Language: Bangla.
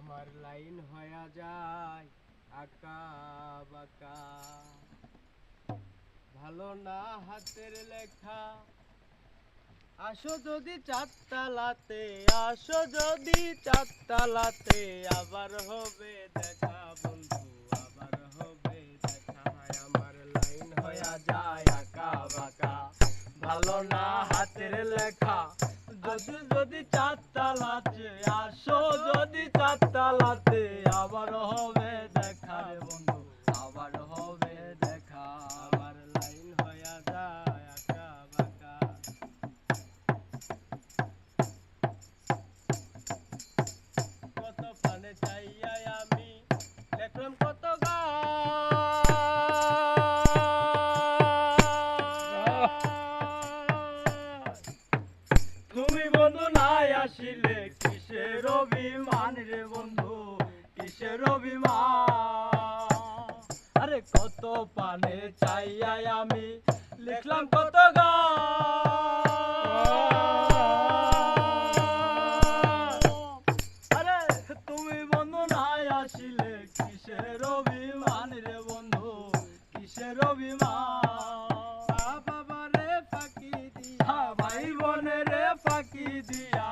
আমার লাইন হয়ে যায় আঁকা বাঁকা, ভালো না হাতের লেখা। আসো যদি চারটালাতে, আসো যদি চারটালাতে, আবার হবে দেখা বন্ধু, আবার হবে দেখা। আমার লাইন হয়ে যায় আঁকা বাঁকা, ভালো না হাতের লেখা। যদি যদি চারটালাতে, আসো যদি চারটালাতে, আবার হবে দেখা রে বন্ধু, আবার হবে দেখা। আমার লাইন হয়ে যায় আঁকা বাঁকা। কত প্রাণে চাইয়াই আমি দেখলাম কত তুমি বন্ধু নাই আসিলে কিসের অভিমান রে বন্ধু, কিসের অভিমান। আরে কত পানে চাইয়াই আমি লিখলাম কত আরে তুমি বন্ধু নাই আসিলে কিসের অভিমান রে বন্ধু, কিসের অভিমান। বাবা রে ফাঁকি দিয়া, ভাই বোনের রে ফাঁকি দিয়া,